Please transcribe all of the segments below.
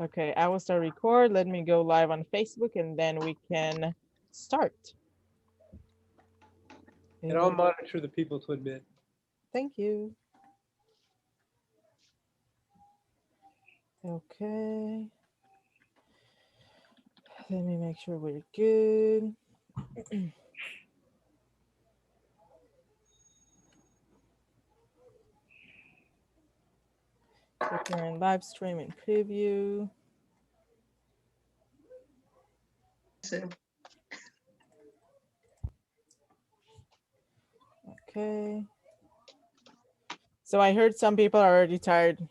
Okay, I will start record. Let me go live on Facebook and then we can start. And I'll monitor the people to admit. Thank you. Okay. Let me make sure we're good. Preparing live stream and preview. Okay. So I heard some people are already tired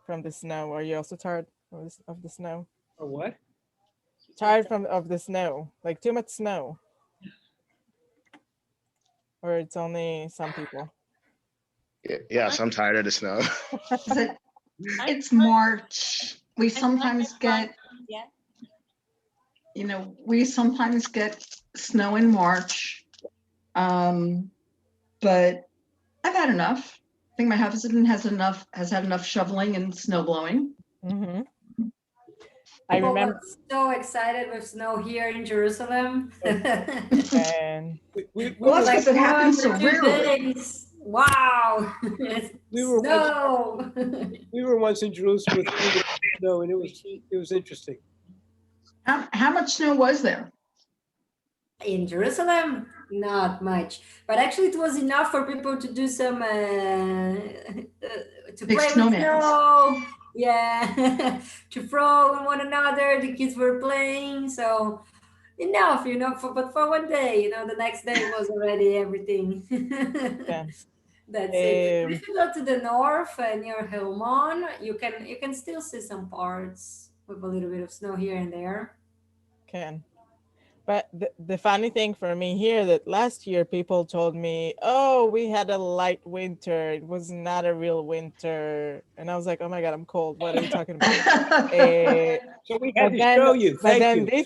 from the snow. Are you also tired of the snow? Or what? Tired of the snow, like too much snow. Or it's only some people. Yes, I'm tired of the snow. It's March. We sometimes get, we sometimes get snow in March. But I've had enough. I think my husband has had enough shoveling and snow blowing. Mm-hmm. I remember so excited with snow here in Jerusalem. And well, that's because it happens so rarely. Wow. We were snow. We were once in Jerusalem with snow, and it was interesting. How much snow was there? In Jerusalem, not much, but actually it was enough for people to do some to Big play with snow. Yeah, to throw on one another. The kids were playing, so enough, but for one day, the next day was already everything. yeah. That's it. If you go to the north near Helmon, you can still see some parts with a little bit of snow here and there. Can. But the funny thing for me here that last year people told me, oh, we had a light winter. It was not a real winter. And I was like, oh my God, I'm cold. What are you talking about? So we had to show you. Thank you.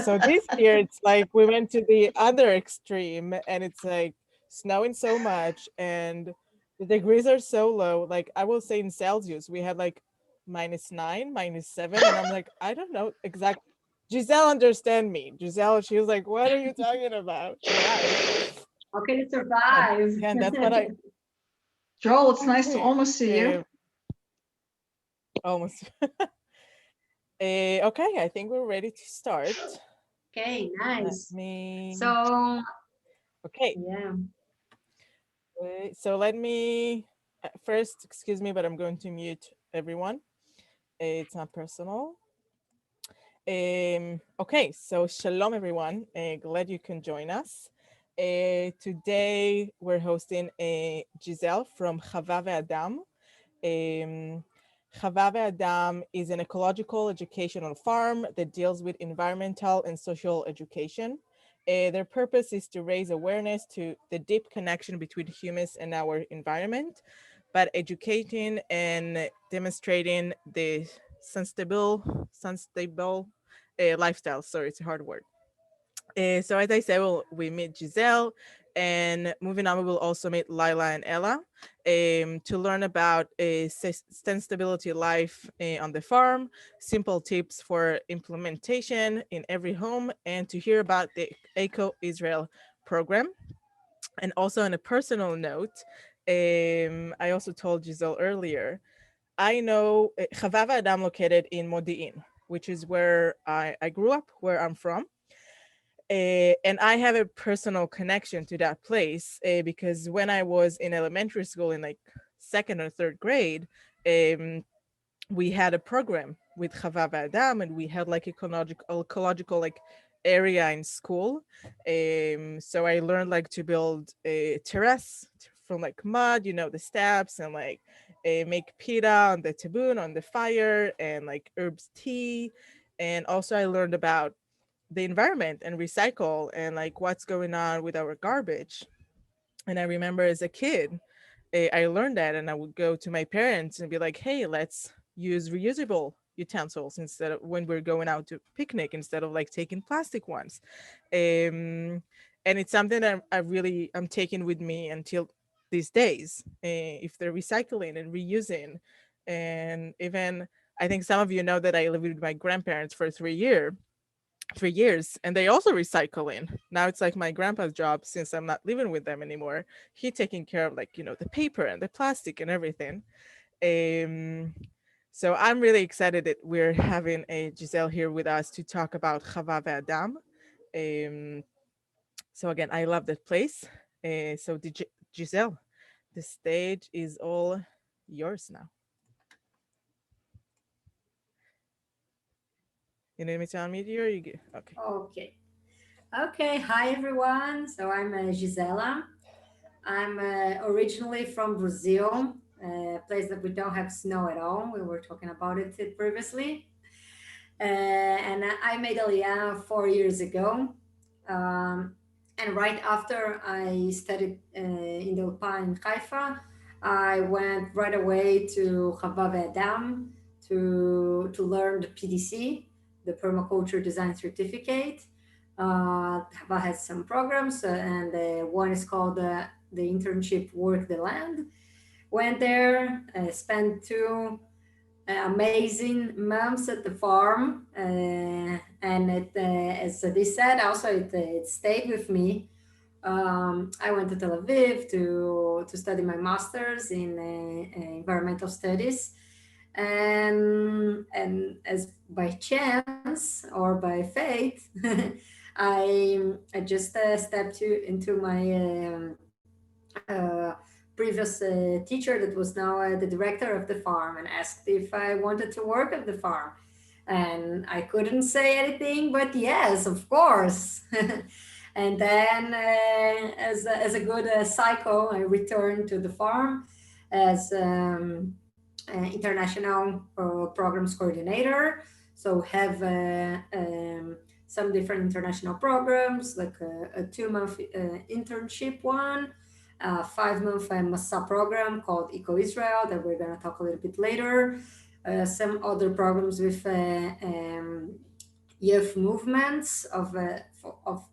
So this year it's like we went to the other extreme and it's like snowing so much and the degrees are so low. Like I will say in Celsius, we had like -9, -7. And I'm like, I don't know exactly. Giselle understand me. Giselle, she was like, what are you talking about? How can you survive? Yeah, that's what I... Joel, it's nice to almost see you. Almost. Okay, I think we're ready to start. Okay, nice. So, okay. Yeah. So let me first, excuse me, but I'm going to mute everyone. It's not personal. Okay, so shalom everyone. Glad you can join us. Today we're hosting Giselle from Hava Adam. Hava Adam is an ecological educational farm that deals with environmental and social education. Their purpose is to raise awareness to the deep connection between humans and our environment, but educating and demonstrating the sustainable lifestyle. Sorry, it's a hard word. So as I said, we meet Giselle, and moving on, we will also meet Lila and Ella to learn about sustainability life on the farm, simple tips for implementation in every home, and to hear about the Eco-Israel program. And also on a personal note, I also told Giselle earlier, I know Hava Adam located in Modi'in, which is where I grew up, where I'm from. And I have a personal connection to that place because when I was in elementary school in like second or third grade, we had a program with Hava Adam and we had like ecological like area in school. So I learned like to build a terrace from like mud, the steps, and like make pita on the tabun, on the fire, and like herbs tea. And also I learned about the environment and recycle and like what's going on with our garbage. And I remember as a kid, I learned that, and I would go to my parents and be like, hey, let's use reusable utensils instead of when we're going out to picnic instead of like taking plastic ones. And it's something that I'm taking with me until these days. If they're recycling and reusing, and even I think some of you know that I lived with my grandparents for 3 years, and they also recycling. Now it's like my grandpa's job, since I'm not living with them anymore. He taking care of, like, the paper and the plastic and everything. So I'm really excited that we're having a Giselle here with us to talk about Hava Adam. So again, I love that place. So Giselle, the stage is all yours now. You need me to unmute you, or you get okay? Okay. Okay. Hi, everyone. So I'm Gisela. I'm originally from Brazil, a place that we don't have snow at all. We were talking about it previously. And I made Aliyah 4 years ago. Um, and right after I studied in the UPA in Haifa, I went right away to Hava Adam to learn the PDC, the Permaculture Design Certificate. Hava has some programs, and one is called the internship Work the Land. Went there, spent 2 amazing months at the farm, and as they said, also it stayed with me. I went to Tel Aviv to study my master's in environmental studies, and as by chance or by fate, I just stepped into my previous teacher that was now the director of the farm, and asked if I wanted to work at the farm. And I couldn't say anything but yes, of course. And then, as a good psycho, I returned to the farm as international programs coordinator. So have some different international programs, like a 2-month internship one, a 5-month Masa program called Eco-Israel that we're going to talk a little bit later. Some other programs with youth movements of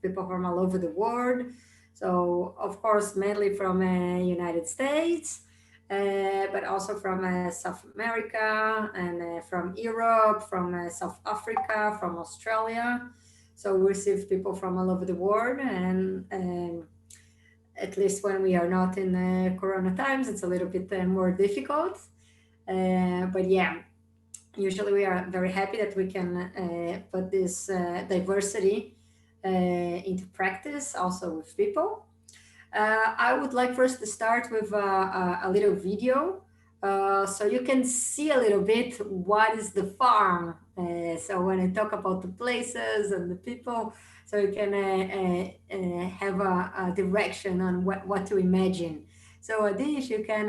people from all over the world. So, of course, mainly from United States, but also from South America and from Europe, from South Africa, from Australia. So we receive people from all over the world, and at least when we are not in Corona times, it's a little bit more difficult. But yeah, usually we are very happy that we can put this diversity into practice also with people. I would like first to start with a little video so you can see a little bit what is the farm. So when I talk about the places and the people, so you can have a direction on what to imagine. So Adi, if you can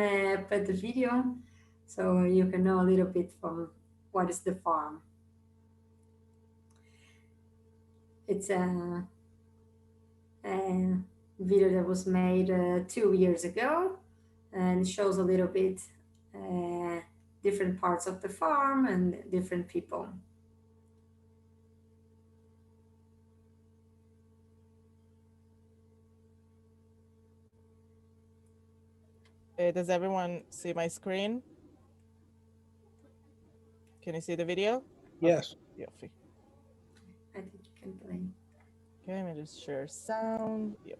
put the video so you can know a little bit from what is the farm. It's a video that was made 2 years ago, and shows a little bit different parts of the farm and different people. Does everyone see my screen? Can you see the video? Yes. Yeah. I think you can play. Okay, let me just share sound. Yeah.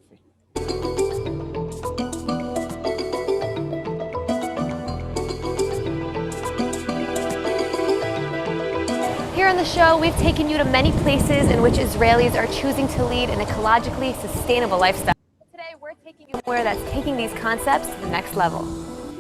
Here on the show, we've taken you to many places in which Israelis are choosing to lead an ecologically sustainable lifestyle. Today, we're taking you somewhere that's taking these concepts to the next level.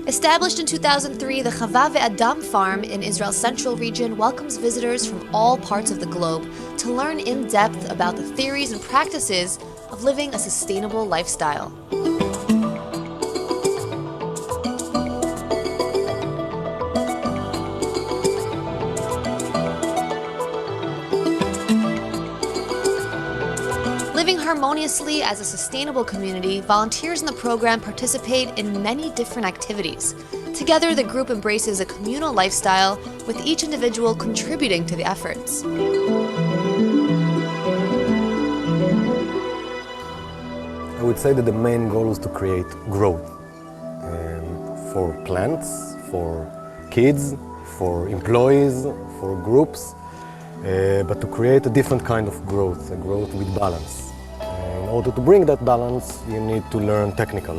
Established in 2003, the Hava Adam farm in Israel's central region welcomes visitors from all parts of the globe to learn in depth about the theories and practices of living a sustainable lifestyle. Living harmoniously as a sustainable community, volunteers in the program participate in many different activities. Together, the group embraces a communal lifestyle, with each individual contributing to the efforts. I would say that the main goal is to create growth for plants, for kids, for employees, for groups, but to create a different kind of growth, a growth with balance. In order to bring that balance, you need to learn technical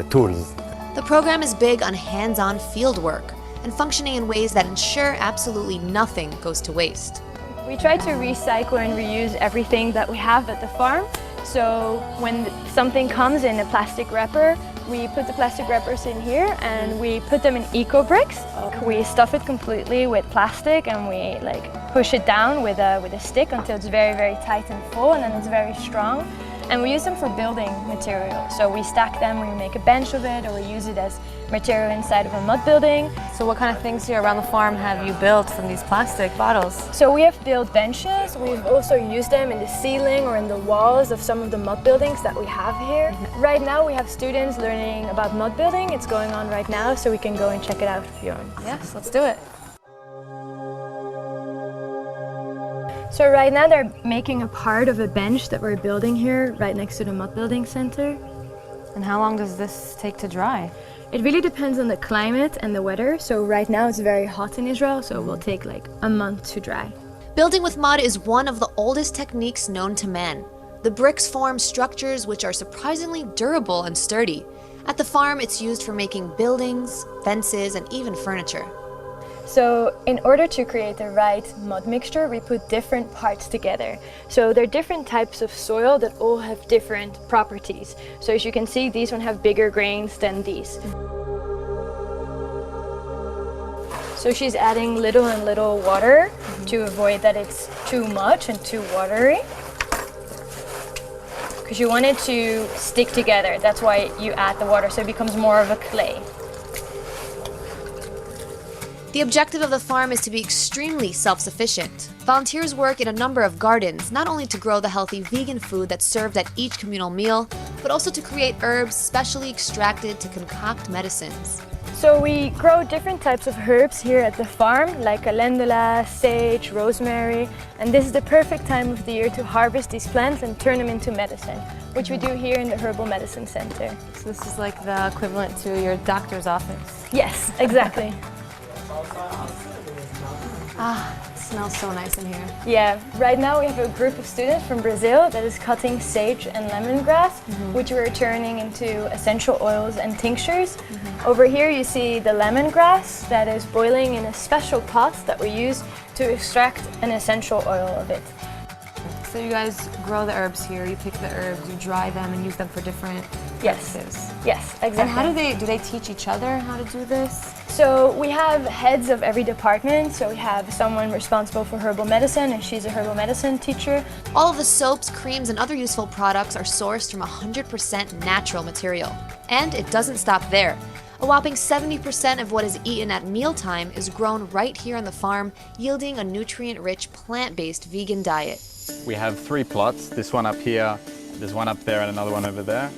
tools. The program is big on hands-on field work and functioning in ways that ensure absolutely nothing goes to waste. We try to recycle and reuse everything that we have at the farm. So when something comes in a plastic wrapper, we put the plastic wrappers in here and we put them in eco bricks. We stuff it completely with plastic and we push it down with a stick until it's very, very tight and full, and then it's very strong. And we use them for building material. So we stack them, we make a bench of it, or we use it as material inside of a mud building. So what kind of things here around the farm have you built from these plastic bottles? So we have built benches. We've also used them in the ceiling or in the walls of some of the mud buildings that we have here. Right now we have students learning about mud building. It's going on right now, so we can go and check it out if you want. Yes, let's do it. So right now they're making a part of a bench that we're building here right next to the mud building center. And how long does this take to dry? It really depends on the climate and the weather. So right now it's very hot in Israel, so it will take a month to dry. Building with mud is one of the oldest techniques known to man. The bricks form structures which are surprisingly durable and sturdy. At the farm, it's used for making buildings, fences, and even furniture. So in order to create the right mud mixture, we put different parts together. So there are different types of soil that all have different properties. So as you can see, these one have bigger grains than these. So she's adding little and little water to avoid that it's too much and too watery. Because you want it to stick together. That's why you add the water, so it becomes more of a clay. The objective of the farm is to be extremely self-sufficient. Volunteers work in a number of gardens, not only to grow the healthy vegan food that's served at each communal meal, but also to create herbs specially extracted to concoct medicines. So we grow different types of herbs here at the farm, like calendula, sage, rosemary, and this is the perfect time of the year to harvest these plants and turn them into medicine, which we do here in the Herbal Medicine Center. So this is like the equivalent to your doctor's office. Yes, exactly. It smells so nice in here. Yeah, right now we have a group of students from Brazil that is cutting sage and lemongrass, which we're turning into essential oils and tinctures. Over here you see the lemongrass that is boiling in a special pot that we use to extract an essential oil of it. So you guys grow the herbs here, you pick the herbs, you dry them and use them for different purposes. Yes, exactly. And how do they teach each other how to do this? So we have heads of every department. So we have someone responsible for herbal medicine, and she's a herbal medicine teacher. All of the soaps, creams, and other useful products are sourced from 100% natural material. And it doesn't stop there. A whopping 70% of what is eaten at mealtime is grown right here on the farm, yielding a nutrient-rich, plant-based vegan diet. We have 3 plots, this one up here, there's one up there and another one over there.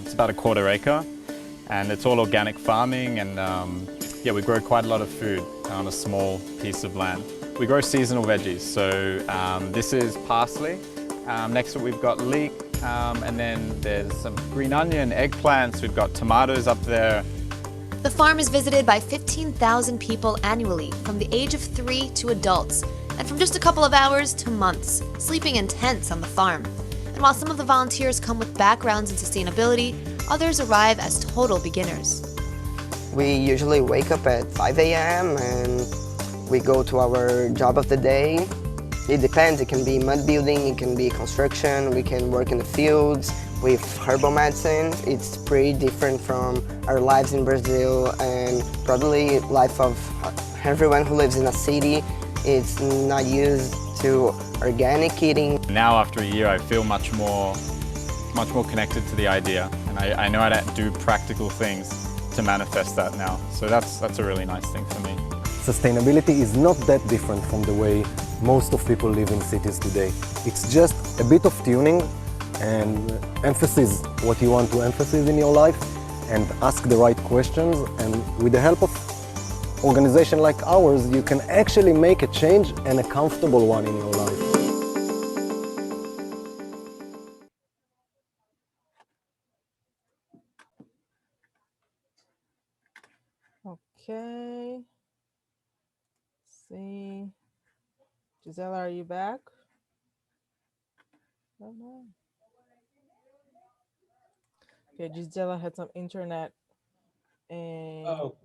It's about a 1/4 acre, and it's all organic farming, and yeah, we grow quite a lot of food on a small piece of land. We grow seasonal veggies, so this is parsley. Next to it we've got leek, and then there's some green onion, eggplants, we've got tomatoes up there. The farm is visited by 15,000 people annually, from the age of 3 to adults, and from just a couple of hours to months, sleeping in tents on the farm. And while some of the volunteers come with backgrounds in sustainability, others arrive as total beginners. We usually wake up at 5 a.m. and we go to our job of the day. It depends, it can be mud building, it can be construction, we can work in the fields with herbal medicine. It's pretty different from our lives in Brazil and probably life of everyone who lives in a city. It's not used to organic eating. Now after a year I feel much more connected to the idea, and I know how to do practical things to manifest that now. So that's a really nice thing for me. Sustainability is not that different from the way most of people live in cities today. It's just a bit of tuning and emphasis what you want to emphasize in your life, and ask the right questions, and with the help of organization like ours, you can actually make a change, and a comfortable one in your life. Okay. see. Gisela, are you back? Oh no. Okay, Gisela had some internet Oh,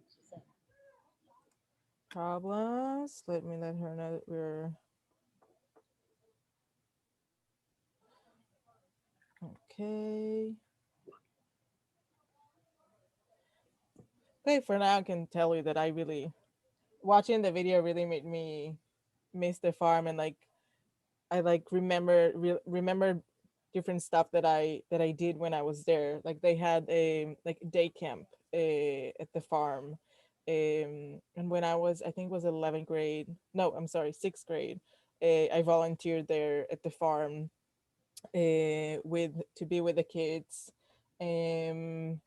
problems. Let me let her know that we're okay. Okay, for now I can tell you that I really watching the video really made me miss the farm, and like I like remember different stuff that I did when I was there. Like they had a like day camp at the farm. And when I was, I think it was 11th grade. No, I'm sorry, 6th grade. I volunteered there at the farm with to be with the kids. And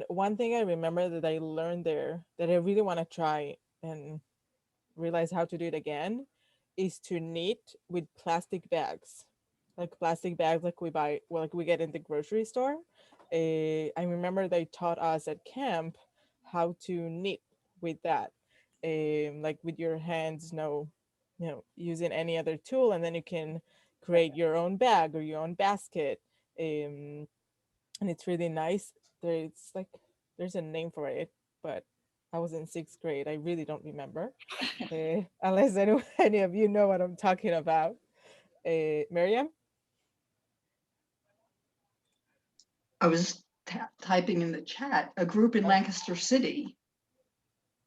one thing I remember that I learned there that I really want to try and realize how to do it again is to knit with plastic bags, like plastic bags like we buy, well, like we get in the grocery store. I remember they taught us at camp how to knit with that, like with your hands, no, using any other tool, and then you can create your own bag or your own basket. And it's really nice. There's like there's a name for it, but I was in 6th grade. I really don't remember. Unless any of you know what I'm talking about. Miriam? I was typing in the chat. A group in Lancaster City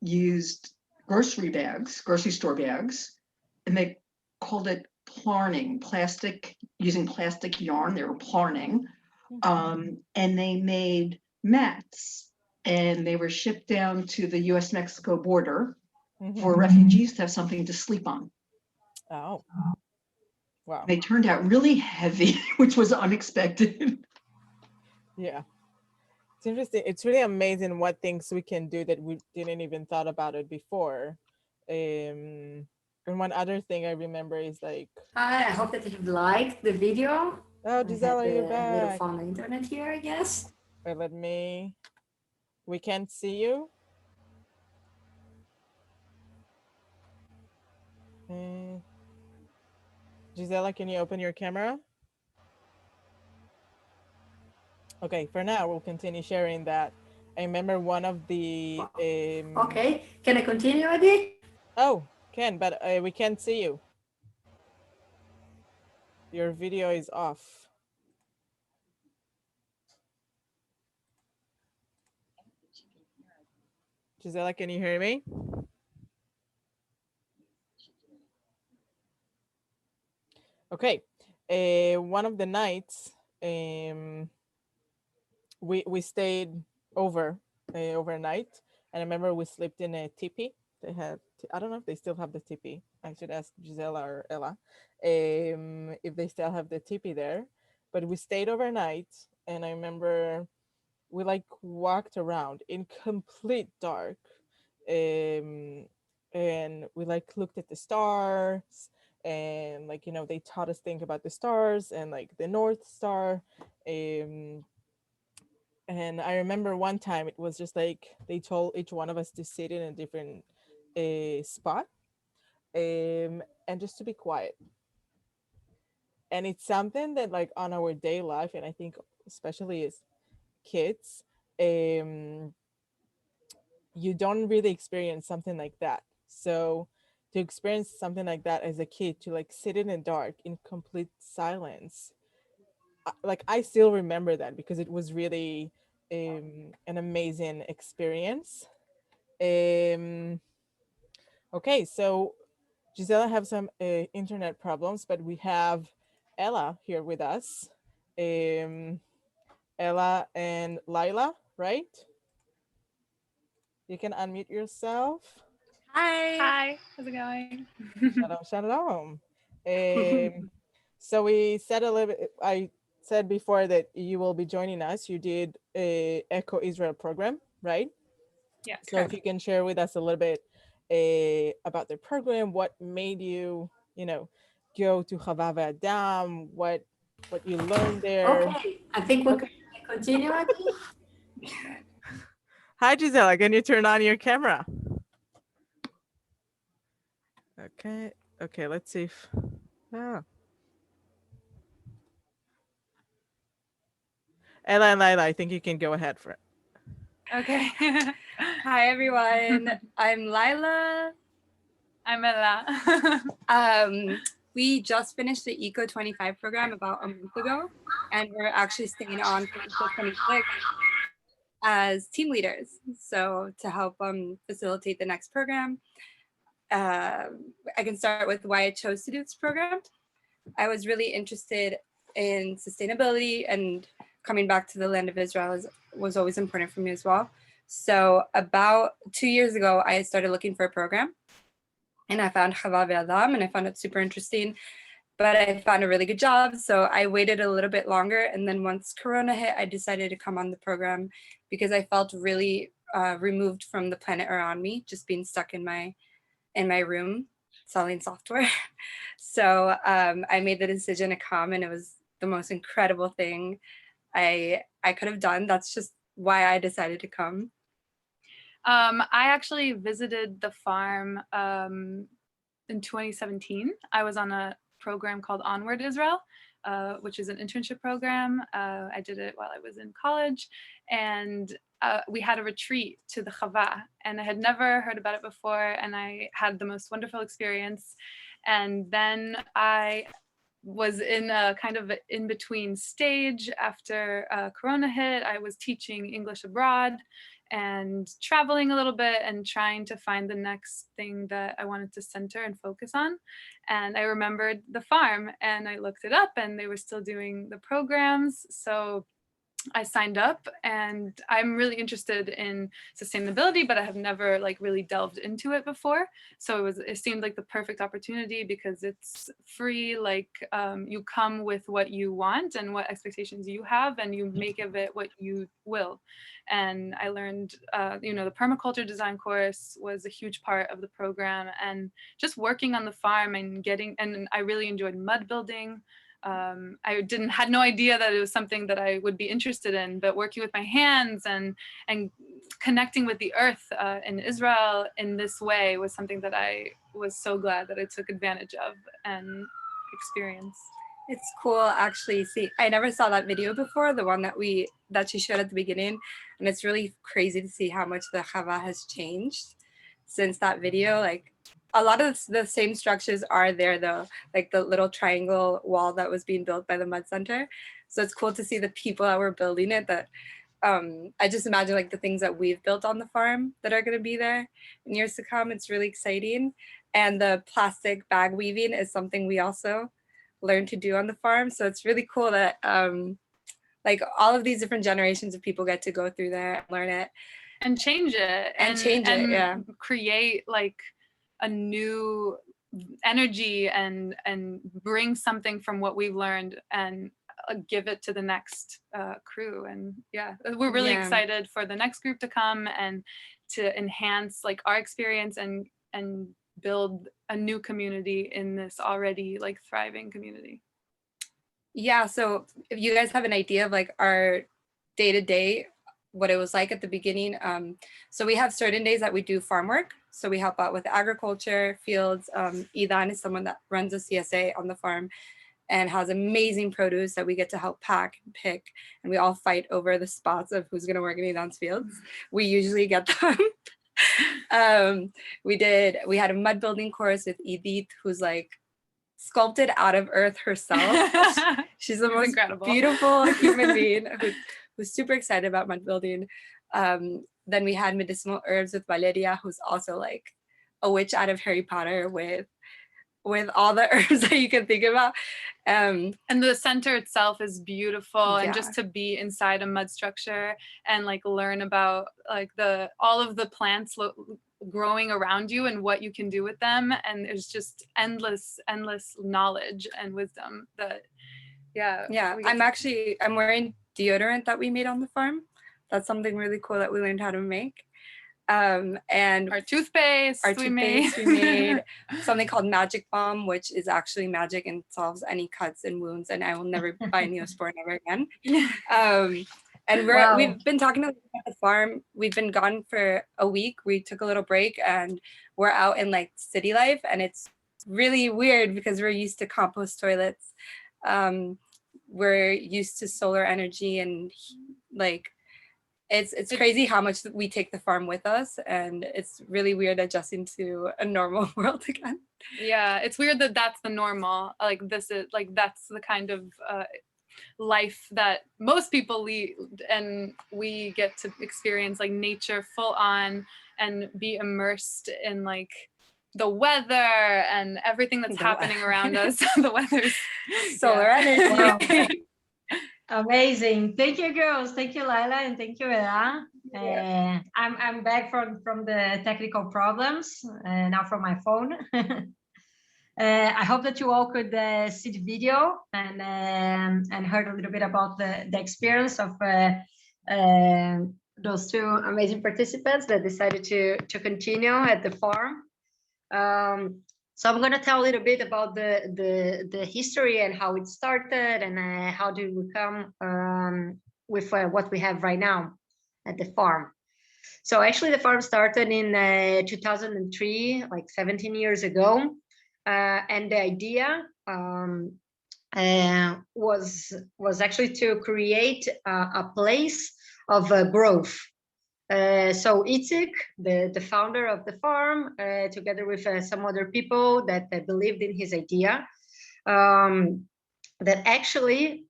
used grocery store bags, and they called it plarning, using plastic yarn. They were plarning. And they made mats, and they were shipped down to the US-Mexico border for refugees to have something to sleep on. Oh, wow. They turned out really heavy, which was unexpected. Yeah. It's interesting. It's really amazing what things we can do that we didn't even thought about it before. And one other thing I remember is like... Hi, I hope that you liked the video. Oh, Gisela, you're A little back. fun internet here, I guess. Wait, we can't see you. Gisela, can you open your camera? Okay, for now, we'll continue sharing that. I remember one of the... Okay, can I continue, Adi? Oh, can, but we can't see you. Your video is off. Gisela, can you hear me? Okay, one of the nights, we stayed overnight, and I remember we slept in a teepee. They had, I don't know if they still have the teepee. I should ask Gisela or Ella if they still have the teepee there. But we stayed overnight, and I remember we like walked around in complete dark, and we like looked at the stars, and like, they taught us think about the stars and like the North Star. And I remember one time it was just like they told each one of us to sit in a different spot, and just to be quiet. And it's something that like on our day life, and I think especially as kids, you don't really experience something like that. So to experience something like that as a kid, to like sit in the dark in complete silence, like I still remember that because it was really an amazing experience. Okay, so Gisela have some internet problems, but we have Ella here with us. Ella and Lila, right? You can unmute yourself. Hi. Hi. How's it going? Shalom, shalom. So we said a little bit, I said before that you will be joining us. You did a Eco Israel program, right? Yeah. So if you can share with us a little bit about the program, what made you, go to Hava Adam, what you learned there. Okay, I think we can continue, Adi. Hi, Gisela, can you turn on your camera? Okay. Okay, let's see if Ella and Lila, I think you can go ahead for it. Okay. Hi, everyone. I'm Lila. I'm Ella. We just finished the Eco 25 program about a month ago, and we're actually staying on for Eco 26 as team leaders. So to help facilitate the next program, I can start with why I chose to do this program. I was really interested in sustainability, and coming back to the land of Israel was always important for me as well. So about 2 years ago, I started looking for a program, and I found Hava Adam, and I found it super interesting, but I found a really good job. So I waited a little bit longer. And then once Corona hit, I decided to come on the program because I felt really removed from the planet around me, just being stuck in my room selling software. So I made the decision to come, and it was the most incredible thing I could have done. That's just why I decided to come. I actually visited the farm in 2017. I was on a program called Onward Israel, which is an internship program. I did it while I was in college, and we had a retreat to the Hava, and I had never heard about it before, and I had the most wonderful experience. And then I was in a kind of in-between stage after Corona hit. I was teaching English abroad and traveling a little bit and trying to find the next thing that I wanted to center and focus on. And I remembered the farm, and I looked it up, and they were still doing the programs. So I signed up, and I'm really interested in sustainability, but I have never really delved into it before. So it seemed like the perfect opportunity because it's free. You come with what you want and what expectations you have, and you make of it what you will. And I learned, the permaculture design course was a huge part of the program, and just working on the farm and I really enjoyed mud building. I had no idea that it was something that I would be interested in, but working with my hands and connecting with the earth in Israel in this way was something that I was so glad that I took advantage of and experienced. It's cool, actually. See, I never saw that video before, the one that she showed at the beginning, and it's really crazy to see how much the Hava has changed since that video. A lot of the same structures are there though, like the little triangle wall that was being built by the Mud Center. So it's cool to see the people that were building it, that I just imagine the things that we've built on the farm that are going to be there in years to come. It's really exciting. And the plastic bag weaving is something we also learned to do on the farm. So it's really cool that all of these different generations of people get to go through there and learn it. And change it. And create a new energy and bring something from what we've learned and give it to the next crew. And we're really excited for the next group to come and to enhance our experience and build a new community in this already thriving community. Yeah, so if you guys have an idea of our day-to-day, what it was like at the beginning. So we have certain days that we do farm work. So we help out with agriculture, fields. Idan is someone that runs a CSA on the farm and has amazing produce that we get to help pack and pick. And we all fight over the spots of who's gonna work in Idan's fields. We usually get them. We had a mud building course with Edith, who's sculpted out of earth herself. She's the most incredible, beautiful human being who's super excited about mud building. Then we had medicinal herbs with Valeria, who's also a witch out of Harry Potter with all the herbs that you can think about. And the center itself is beautiful. And just to be inside a mud structure and learn about all of the plants growing around you and what you can do with them. And there's just endless knowledge and wisdom that, I'm wearing deodorant that we made on the farm. That's something really cool that we learned how to make. And our toothpaste we made something called Magic Balm, which is actually magic and solves any cuts and wounds, and I will never buy Neosporin ever again. And Wow. we've been talking about the farm. We've been gone for a week. We took a little break and we're out in like city life, and it's really weird because we're used to compost toilets. We're used to solar energy, and like it's crazy how much we take the farm with us, and it's really weird adjusting to a normal world again. Yeah, it's weird that that's the normal. Like this is like that's the kind of life that most people lead, and we get to experience like nature full on and be immersed in like the weather and everything that's happening around us. The weather's solar energy. Wow. Amazing. Thank you, girls. Thank you, Laila, and thank you, Ella. I'm back from the technical problems, now from my phone. I hope that you all could see the video and heard a little bit about the experience of those two amazing participants that decided to continue at the farm. So I'm going to tell a little bit about the history and how it started and how did we come with what we have right now at the farm. So actually the farm started in 2003, like 17 years ago. And the idea was actually to create a place of growth. So Itzik, the founder of the farm, together with some other people that believed in his idea, that actually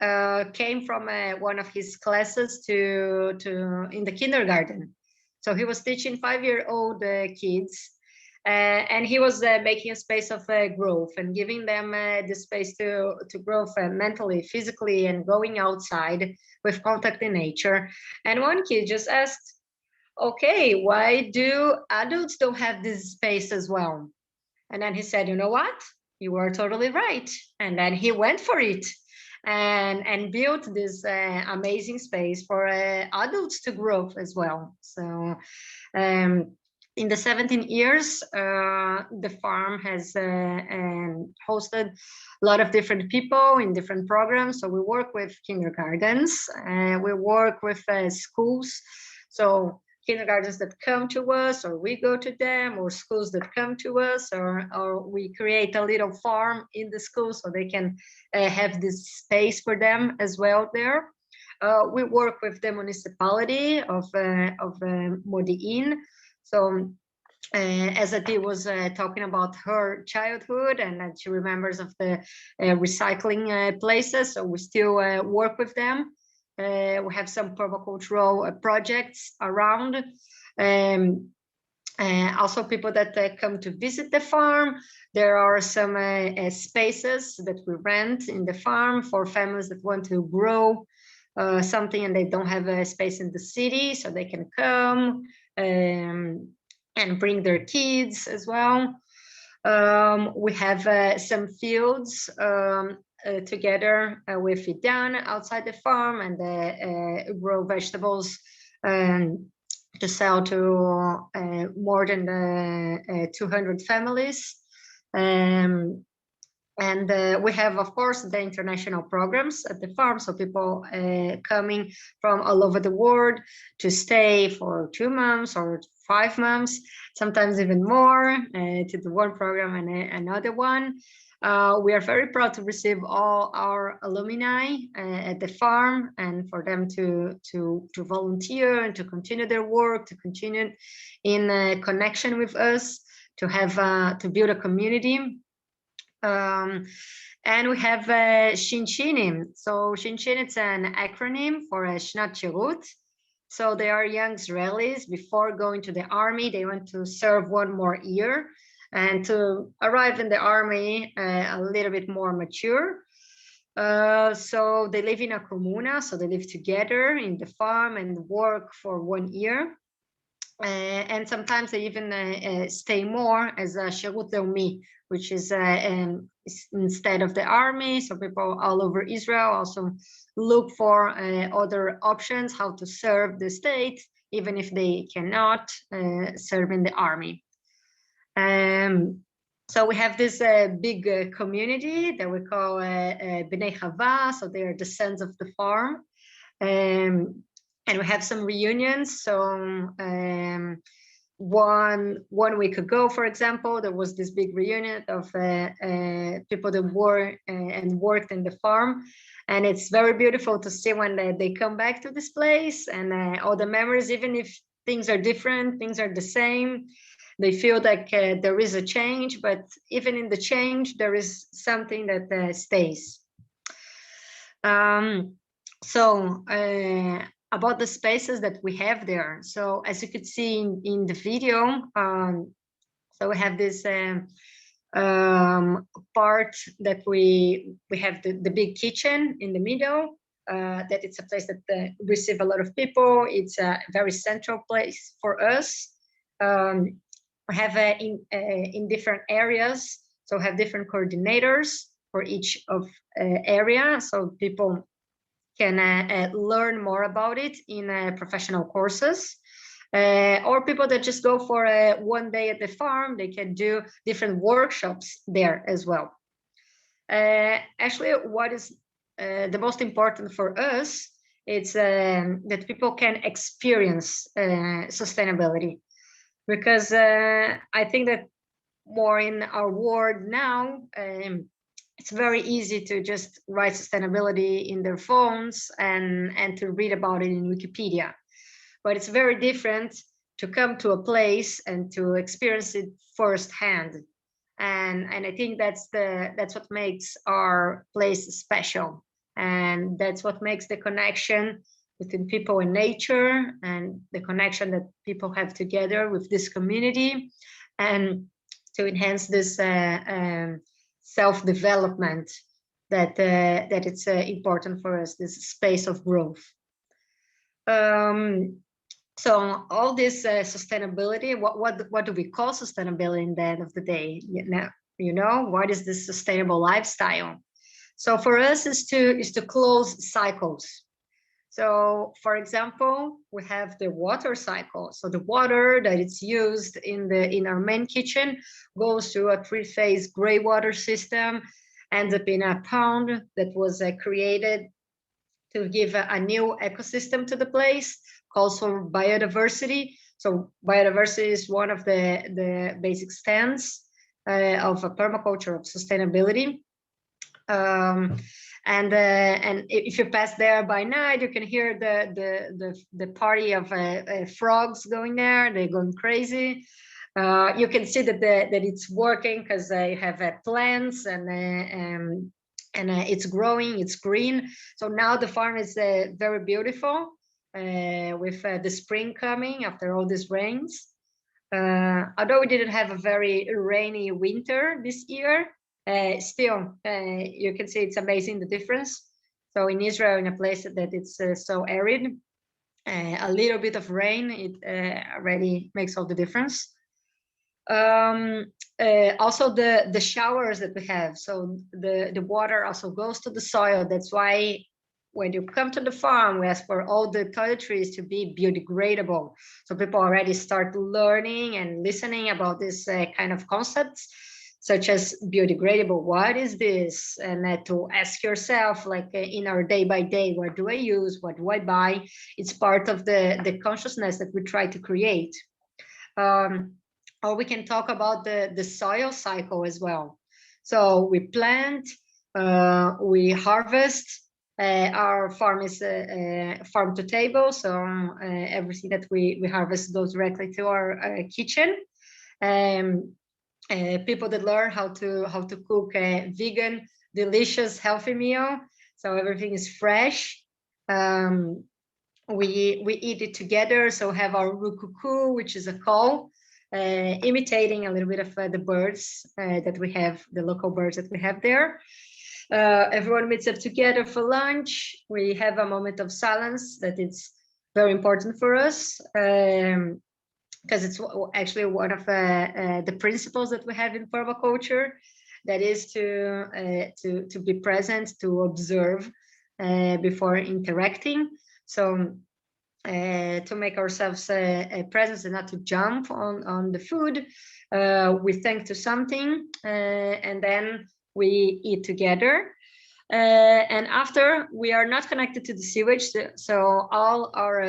came from one of his classes in the kindergarten. So he was teaching 5-year-old kids, and he was making a space of growth and giving them the space to grow mentally, physically, and going outside with contact in nature. And one kid just asked, okay, why do adults don't have this space as well? And then he said, you know what? You are totally right. And then he went for it and built this amazing space for adults to grow as well. So in the 17 years, the farm has hosted a lot of different people in different programs. So we work with kindergartens, we work with schools. So kindergartens that come to us, or we go to them, or schools that come to us, or we create a little farm in the school so they can have this space for them as well there. We work with the municipality of Modi'in. So as Adi was talking about her childhood, and that she remembers of the recycling places, so we still work with them. We have some permacultural projects around. Also people that come to visit the farm. There are some spaces that we rent in the farm for families that want to grow something and they don't have a space in the city, so they can come and bring their kids as well. We have some fields together with Idan outside the farm, and grow vegetables to sell to more than 200 families. And we have, of course, the international programs at the farm. So people coming from all over the world to stay for 2 months or 5 months, sometimes even more, to do one program and another one. We are very proud to receive all our alumni at the farm, and for them to volunteer and to continue their work, to continue in connection with us, to have to build a community. And we have Shinshinim. So Shinshin, it's an acronym for Shnat Shirut. So they are young Israelis. Before going to the army, they want to serve 1 more year and to arrive in the army a little bit more mature. So they live in a comuna, so they live together in the farm and work for 1 year. And sometimes they even stay more as a Shirut Leumi, which is instead of the army. So people all over Israel also look for other options, how to serve the state, even if they cannot serve in the army. So we have this big community that we call Bnei Hava, so they are the sons of the farm. and we have some reunions. So one week ago, for example, there was this big reunion of people that were and worked in the farm, and it's very beautiful to see when they come back to this place, and all the memories, even if things are different, things are the same, they feel like there is a change, but even in the change, there is something that stays. So about the spaces that we have there. So as you could see in the video, so we have this part that we have the big kitchen in the middle, that it's a place that receive a lot of people. It's a very central place for us. We have in different areas, so have different coordinators for each of area, so people can learn more about it in professional courses, or people that just go for one day at the farm, they can do different workshops there as well. Actually, what is the most important for us, it's that people can experience sustainability, because I think that more in our world now, it's very easy to just write sustainability in their phones and to read about it in Wikipedia. But it's very different to come to a place and to experience it firsthand. And I think that's what makes our place special. And that's what makes the connection between people and nature, and the connection that people have together with this community, and to enhance this self-development that it's important for us, this space of growth. So all this sustainability, what do we call sustainability in the end of the day? You know, what is this sustainable lifestyle? So for us is to close cycles. So for example, we have the water cycle. So the water that it's used in our main kitchen goes through a 3-phase gray water system, ends up in a pond that was created to give a new ecosystem to the place, calls for biodiversity. So biodiversity is one of the basic strands of a permaculture of sustainability. And if you pass there by night, you can hear the party of frogs going there. They're going crazy. You can see that it's working because they have plants and it's growing. It's green. So now the farm is very beautiful with the spring coming after all these rains. Although we didn't have a very rainy winter this year, still, you can see it's amazing, the difference. So in Israel, in a place that it's so arid, a little bit of rain, it already makes all the difference. Also the showers that we have, so the water also goes to the soil. That's why when you come to the farm, we ask for all the toiletries to be biodegradable. So people already start learning and listening about this kind of concepts, such as biodegradable. What is this? And to ask yourself, like in our day by day, what do I use? What do I buy? It's part of the consciousness that we try to create. Or we can talk about the soil cycle as well. So we plant, we harvest. Our farm is farm to table, so everything that we harvest goes directly to our kitchen. People that learn how to cook a vegan, delicious, healthy meal. So everything is fresh. We eat it together. So have our rukuku, which is a call, imitating a little bit of the birds that we have, the local birds that we have there. Everyone meets up together for lunch. We have a moment of silence that is very important for us. Because it's actually one of the principles that we have in permaculture, that is to be present, to observe before interacting. So to make ourselves present and not to jump on the food, we think to something and then we eat together. And after, we are not connected to the sewage, so all our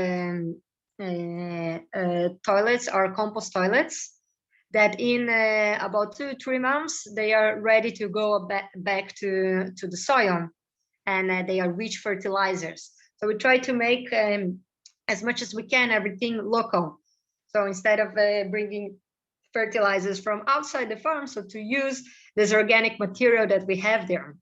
toilets are compost toilets that in about 2-3 months, they are ready to go back to the soil, and they are rich fertilizers. So we try to make as much as we can everything local. So instead of bringing fertilizers from outside the farm, so to use this organic material that we have there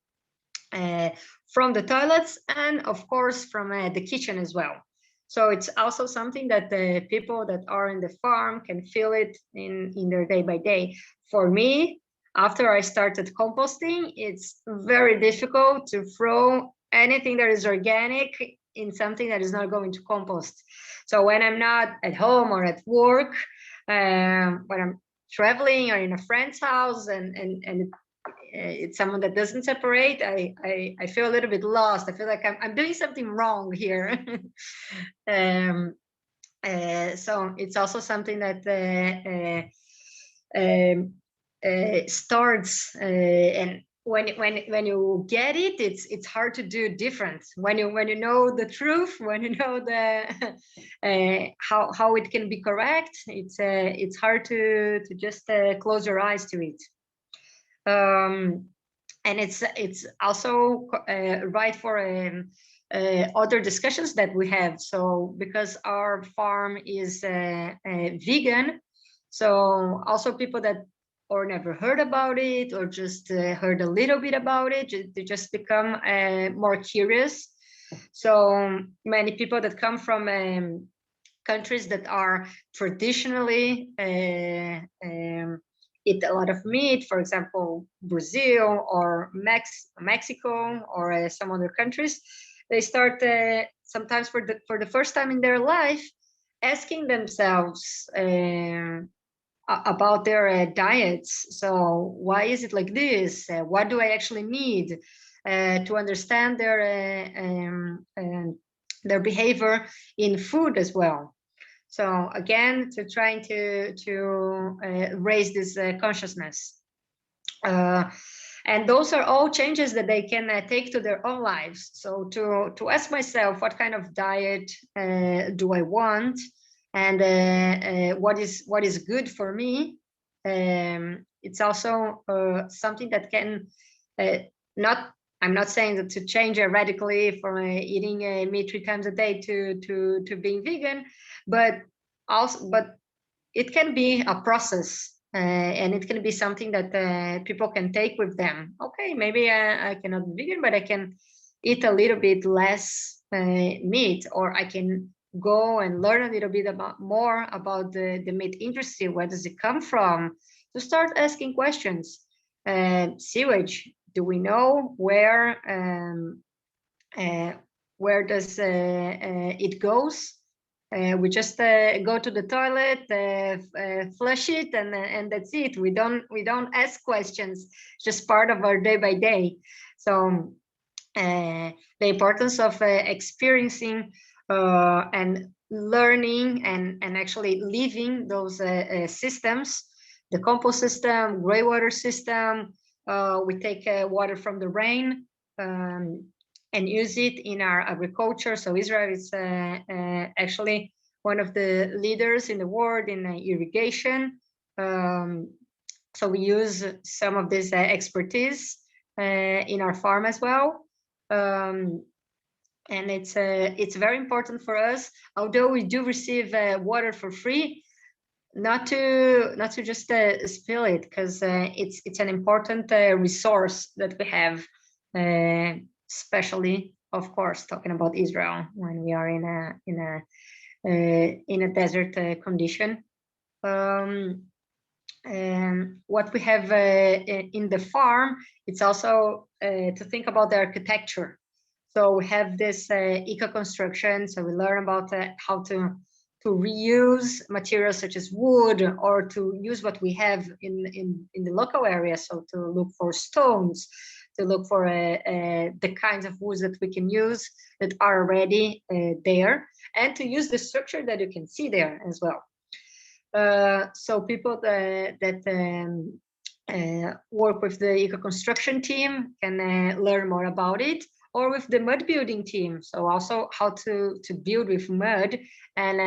from the toilets, and of course from the kitchen as well. So it's also something that the people that are in the farm can feel it in their day by day. For me, after I started composting, it's very difficult to throw anything that is organic in something that is not going to compost. So when I'm not at home or at work, when I'm traveling or in a friend's house and it's someone that doesn't separate, I feel a little bit lost. I feel like I'm doing something wrong here. So it's also something that starts, and when you get it, it's hard to do different. When you know the truth, when you know the how it can be correct, it's hard to just close your eyes to it. And it's also right for other discussions that we have. So because our farm is vegan, so also people that or never heard about it or just heard a little bit about it, they just become more curious. So many people that come from countries that are traditionally eat a lot of meat, for example, Brazil or Mexico or some other countries, they start sometimes for the first time in their life asking themselves about their diets. So why is it like this? What do I actually need to understand their behavior in food as well? So again, to trying to raise this consciousness. And those are all changes that they can take to their own lives. So to ask myself, what kind of diet do I want? And what is good for me? It's also something that can I'm not saying that to change radically from eating meat 3 times a day to being vegan, but it can be a process, and it can be something that people can take with them. Okay, maybe I cannot be vegan, but I can eat a little bit less meat, or I can go and learn a little bit more about the meat industry. Where does it come from? To start asking questions. Sewage, do we know where does it goes? We just go to the toilet, flush it, and that's it. We don't ask questions. It's just part of our day by day. So the importance of experiencing and learning and actually living those systems, the compost system, gray water system. We take water from the rain and use it in our agriculture. So Israel is actually one of the leaders in the world in irrigation. So we use some of this expertise in our farm as well. And it's very important for us, although we do receive water for free, not to just spill it, because it's an important resource that we have, especially, of course, talking about Israel when we are in a desert condition. And what we have in the farm, it's also to think about the architecture. So we have this eco-construction. So we learn about how to reuse materials such as wood, or to use what we have in the local area. So to look for stones, to look for the kinds of woods that we can use that are already there, and to use the structure that you can see there as well. So people that work with the eco-construction team, can learn more about it, or with the mud building team. So also how to build with mud. And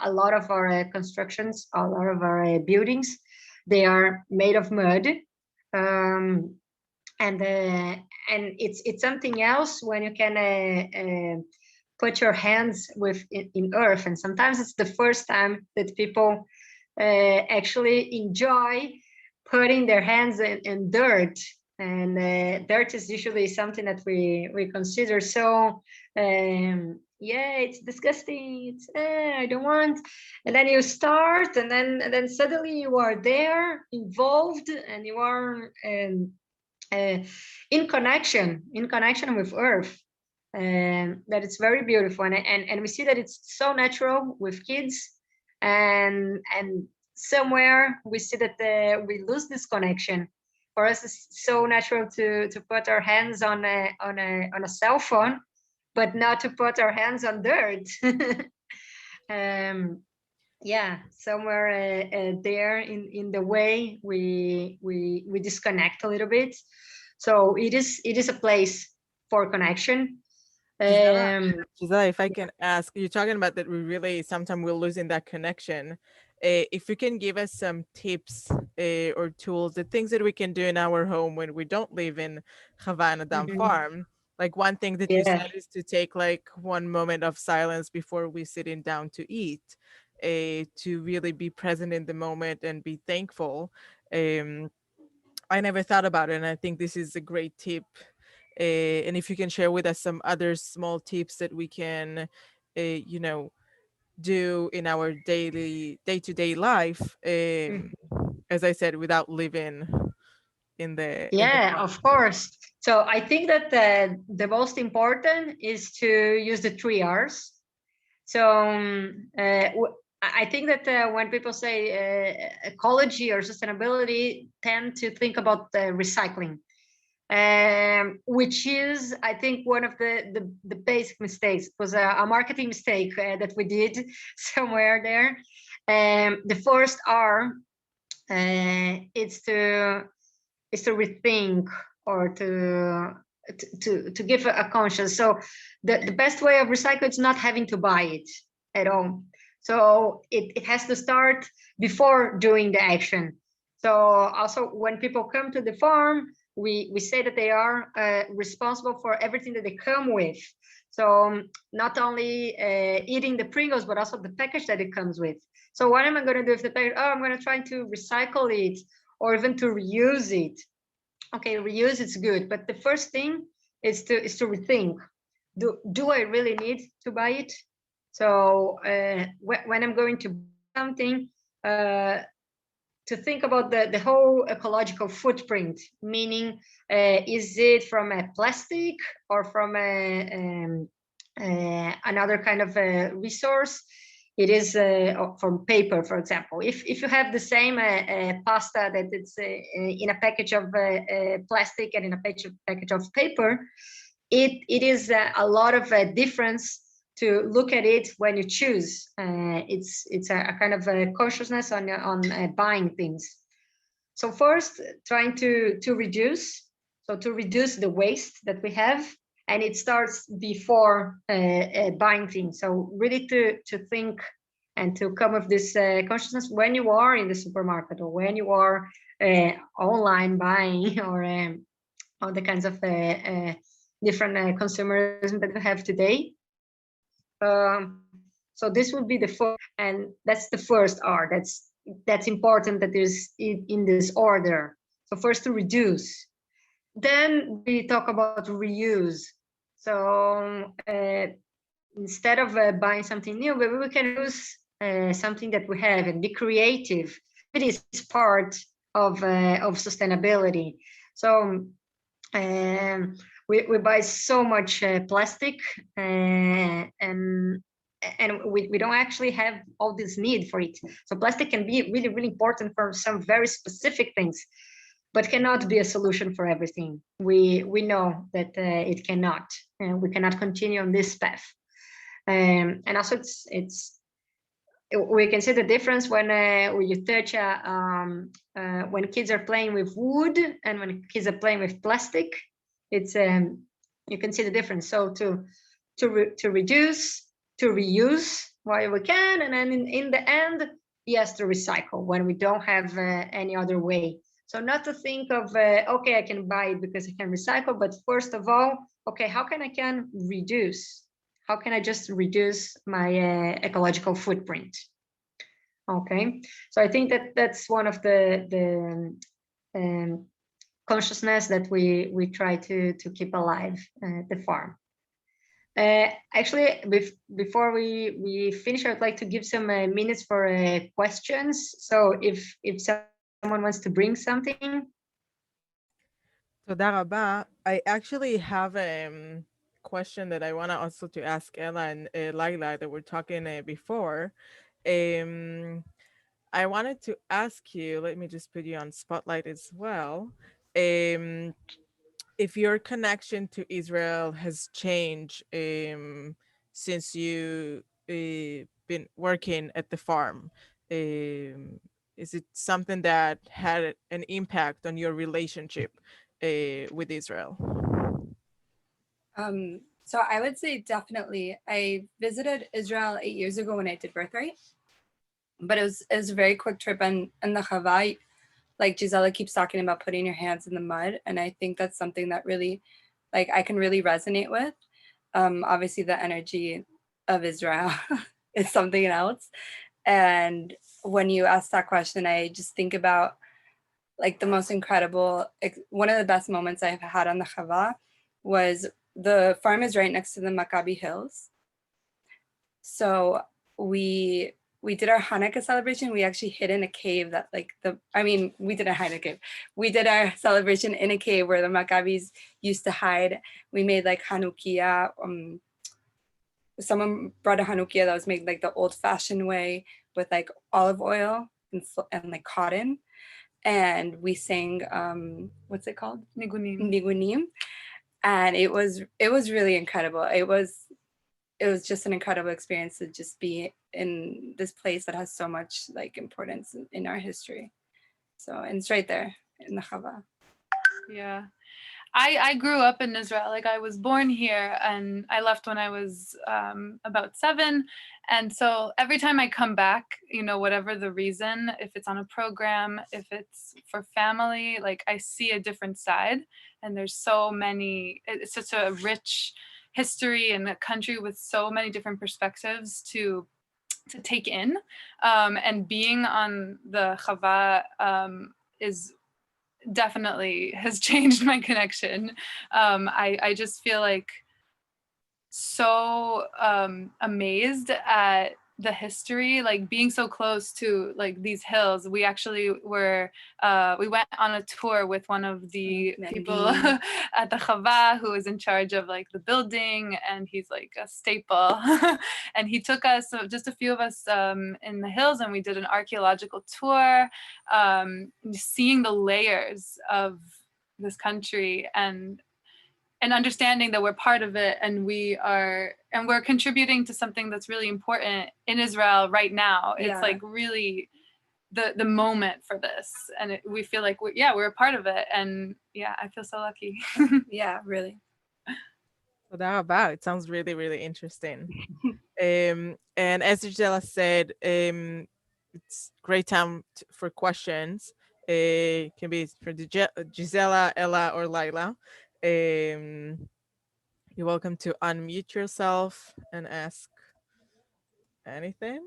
a lot of our constructions, a lot of our buildings, they are made of mud. And it's something else when you can put your hands in earth. And sometimes it's the first time that people actually enjoy putting their hands in dirt. And dirt is usually something that we consider so yeah, it's disgusting, it's I don't want. And then you start, and then suddenly you are there, involved, and you are in connection with earth. And that it's very beautiful, and we see that it's so natural with kids, and somewhere we see that we lose this connection. For us, it's so natural to put our hands on a cell phone, but not to put our hands on dirt. Yeah, somewhere there in the way we disconnect a little bit. So it is a place for connection. Gisela, if I can ask, you're talking about that we really sometimes we're losing that connection. If you can give us some tips or tools, the things that we can do in our home when we don't live in Hava Adam farm. Like one thing that you said is to take like one moment of silence before we sitting down to eat, to really be present in the moment and be thankful. I never thought about it, and I think this is a great tip. And if you can share with us some other small tips that we can, do in our day-to-day life, as I said, without living in the of course. So I think that the most important is to use the 3 R's. So I think that when people say ecology or sustainability, tend to think about recycling, which is, I think, one of the basic mistakes. It was a marketing mistake that we did somewhere there. The first R is to rethink, or to give a conscience. So the best way of recycle is not having to buy it at all. So it has to start before doing the action. So also when people come to the farm, we say that they are responsible for everything that they come with. So not only eating the Pringles, but also the package that it comes with. So what am I going to do with the package? Oh, I'm going to try to recycle it, or even to reuse it. Okay, reuse is good, but the first thing is to rethink. Do I really need to buy it? So when I'm going to buy something, to think about the whole ecological footprint, meaning is it from a plastic or from another kind of resource? It is from paper, for example. If you have the same pasta that it's in a package of plastic and in a package of paper, it is a lot of difference to look at it when you choose. It's a kind of a consciousness on buying things. So first, trying to reduce, so to reduce the waste that we have, and it starts before buying things. So really to think and to come with this consciousness when you are in the supermarket, or when you are online buying, or all the kinds of different consumerism that we have today. So this would be the first, and that's the first R. That's important, that is in this order. So first to reduce, then we talk about reuse. So instead of buying something new, maybe we can use something that we have and be creative. It is part of sustainability. So we buy so much plastic, and we don't actually have all this need for it. So plastic can be really, really important for some very specific things, but cannot be a solution for everything. We know that it cannot, and we cannot continue on this path. And also it's we can see the difference when you touch when kids are playing with wood and when kids are playing with plastic. It's you can see the difference. So to reduce, to reuse while we can, and then in the end, yes, to recycle when we don't have any other way. So not to think of okay, I can buy it because I can recycle, but first of all, okay, how can I reduce? How can I just reduce my ecological footprint? Okay, so I think that's one of the consciousness that we try to keep alive at the farm. Actually, before we finish, I'd like to give some minutes for questions. So if someone wants to bring something. תודה רבה. I actually have a question that I want to also to ask Ella and Laila that we're talking before. I wanted to ask you, let me just put you on spotlight as well. If your connection to Israel has changed since you been working at the farm. Is it something that had an impact on your relationship with Israel? So I would say definitely. I visited Israel 8 years ago when I did Birthright, but it was a very quick trip, and the Hava, like Gisela keeps talking about putting your hands in the mud, and I think that's something that really, like, I can really resonate with. Obviously, the energy of Israel is something else, and when you ask that question, I just think about like the most incredible, one of the best moments I've had on the Hava was the farm is right next to the Maccabi Hills. So we did our Hanukkah celebration. We actually hid in a cave that we didn't hide in a cave. We did our celebration in a cave where the Maccabis used to hide. We made like Hanukkah. Someone brought a Hanukkah that was made like the old fashioned way with like olive oil and like cotton. And we sang, what's it called? Nigunim. And it was really incredible. It was just an incredible experience to just be in this place that has so much like importance in our history. So, and it's right there in the Hava. Yeah. I grew up in Israel. Like I was born here and I left when I was about 7. And so every time I come back, you know, whatever the reason, if it's on a program, if it's for family, like I see a different side. And there's so many, it's such a rich history and a country with so many different perspectives to take in. And being on the Hava is definitely has changed my connection. I just feel like so amazed at the history, like being so close to like these hills. We actually were we went on a tour with one of the people at the Hava who is in charge of like the building, and he's like a staple. And he took us, so just a few of us in the hills, and we did an archaeological tour, seeing the layers of this country and understanding that we're part of it, and we're contributing to something that's really important in Israel right now. It's like really the moment for this, and we feel like we're a part of it, and I feel so lucky. Yeah, really. תודה רבה. It sounds really, really interesting. And as Gisela said, it's great time for questions. It can be for Gisela, Ella, or Laila. You're welcome to unmute yourself and ask anything.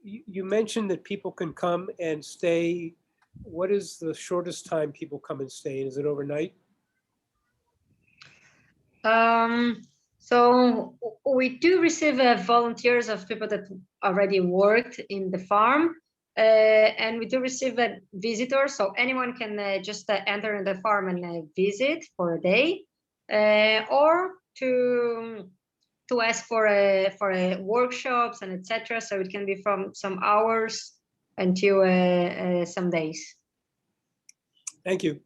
You mentioned that people can come and stay. What is the shortest time people come and stay? Is it overnight? So we do receive volunteers of people that already worked in the farm, and we do receive visitors. So anyone can just enter in the farm and visit for a day, or to ask for workshops and etc. So it can be from some hours until some days. Thank you.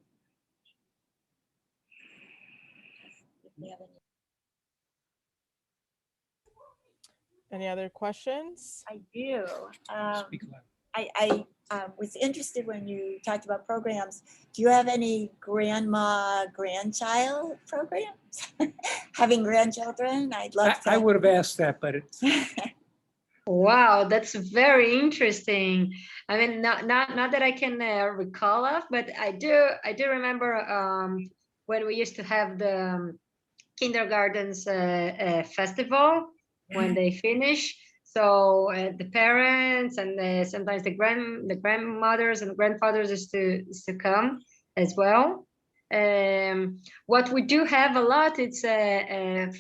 Any other questions? I do. Speak loud. I was interested when you talked about programs. Do you have any grandchild programs? Having grandchildren, I'd love to. I would have asked that, but it's. Wow, that's very interesting. I mean, not that I can recall of, but I do remember when we used to have the kindergartens festival when they finish. So the parents and sometimes the grandmothers and grandfathers is to come as well. What we do have a lot, it's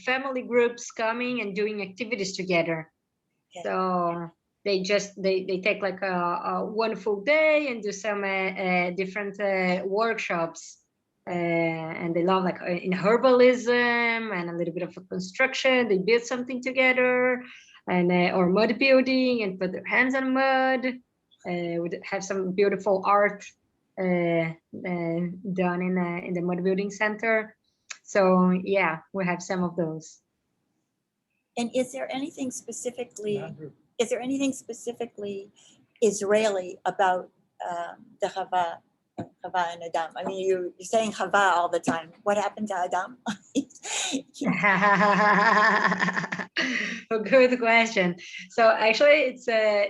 family groups coming and doing activities together. Okay. So they take like a one full day and do some different workshops. And they love like in herbalism and a little bit of a construction. They build something together, and or mud building and put their hands on mud. We have some beautiful art done in the mud building center. So yeah, we have some of those. And is there anything specifically Israeli about the Hava and Adam? I mean, you're saying Hava all the time. What happened to Adam? A good question. So actually,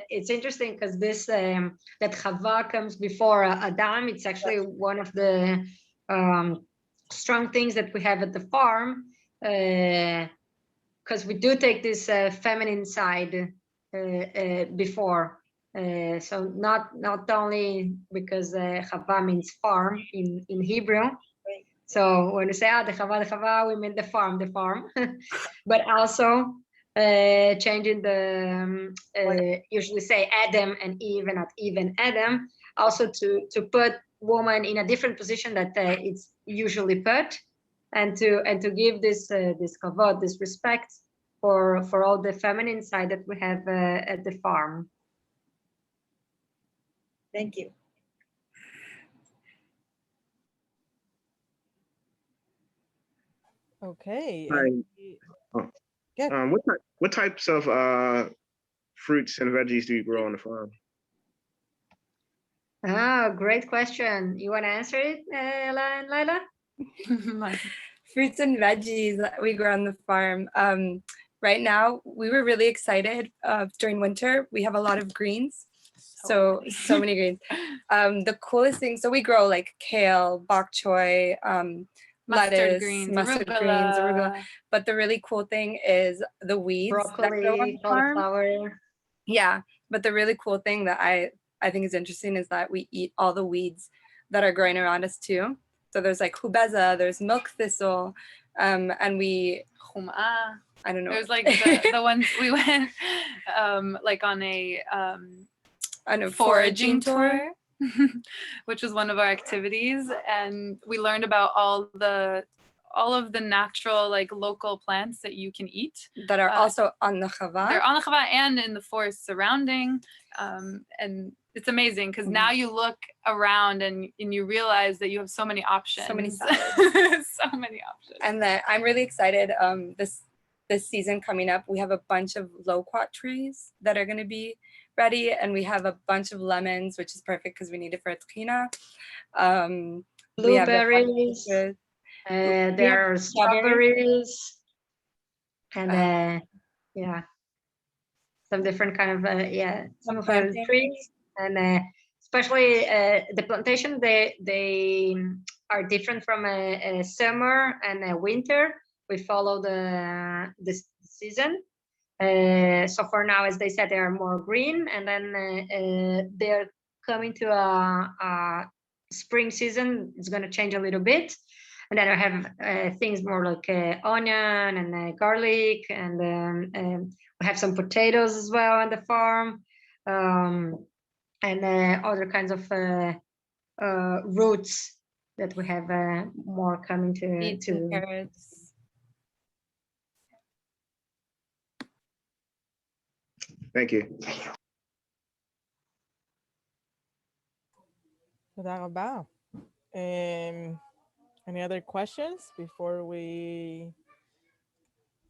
it's interesting because this that Hava comes before Adam. It's actually one of the strong things that we have at the farm, because we do take this feminine side before. So not only because Hava means farm in Hebrew. Right. So when we say the Hava, we mean the farm, but also changing the usually say Adam and Eve and not Eve and Adam, also to put woman in a different position that it's usually put, and to give this kavod, this respect for all the feminine side that we have at the farm. Thank you. Okay. Hi. Yeah. What types of fruits and veggies do you grow on the farm? Ah, great question. You want to answer it, Ella and Lila? Fruits and veggies that we grow on the farm. Right now, we were really excited during winter. We have a lot of greens. So many greens. The coolest thing, so we grow like kale, bok choy, lettuce, mustard greens, arugula. But the really cool thing is the weeds. Broccoli, cauliflower. Yeah, but the really cool thing that I think is interesting is that we eat all the weeds that are growing around us too. So there's like hubeza, there's milk thistle, and we humah. I don't know. There's like the ones we went like on a foraging tour, which was one of our activities, and we learned about all of the natural like local plants that you can eat that are also on the Hava. They're on the Hava and in the forest surrounding, and it's amazing because now you look around and you realize that you have so many options. So many salads. So many options. And I'm really excited. This season coming up, we have a bunch of loquat trees that are going to be ready, and we have a bunch of lemons, which is perfect because we need it for tahina. Blueberries. There are strawberries, and yeah, some different kind of some trees, and especially the plantation. They are different from a summer and a winter. We follow the season. So for now, as they said, they are more green, and then they're coming to a spring season. It's going to change a little bit, and then I have things more like onion and garlic, and we have some potatoes as well on the farm, and other kinds of roots that we have more coming to carrots. Thank you. תודה רבה. Any other questions before we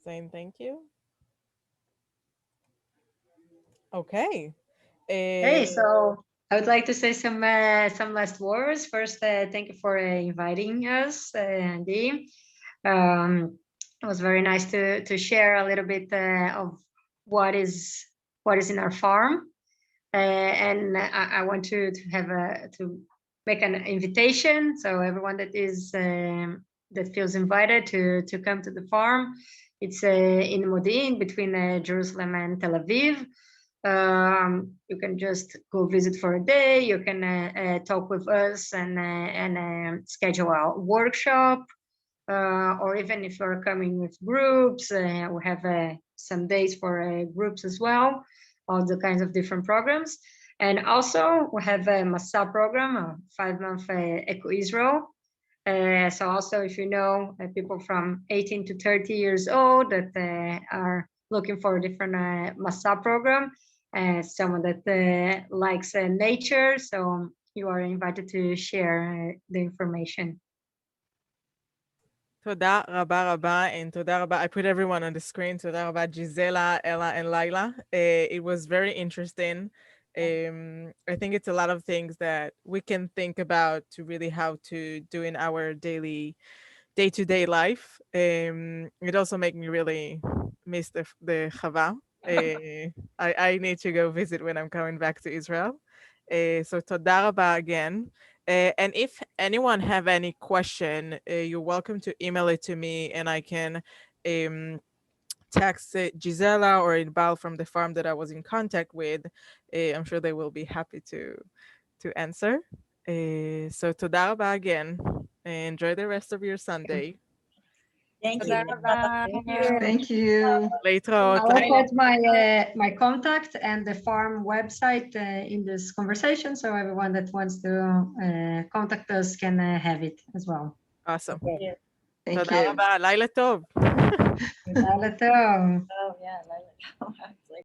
say thank you? Okay. Hey, so I would like to say some last words. First, thank you for inviting us, Andy. It was very nice to share a little bit of what is in our farm, and I want to make an invitation. So everyone that is that feels invited to come to the farm. It's in Modi'in, between Jerusalem and Tel Aviv. You can just go visit for a day. You can talk with us and schedule a workshop, or even if you're coming with groups, we have some days for groups as well, all the kinds of different programs. And also we have a Masa program, a 5-month Eco Israel. So also, if you know people from 18 to 30 years old that are looking for a different Masa program, someone that likes nature, so you are invited to share the information. Toda raba raba, and toda raba. I put everyone on the screen. Toda raba, Gisela, Ella, and Laila. It was very interesting. I think it's a lot of things that we can think about to really how to do in our day-to-day life. It also made me really miss the Chava. I need to go visit when I'm coming back to Israel. So toda raba again. And if anyone have any question, you're welcome to email it to me, and I can text Gisela or Inbal from the farm that I was in contact with. I'm sure they will be happy to answer. So toda raba again. Enjoy the rest of your Sunday. Thank you. Thank you. להתראות. I'll put my contact and the farm website in this conversation, so everyone that wants to contact us can have it as well. Awesome. Thank תודה you. רבה, לילה טוב. לילה טוב. Oh, yeah.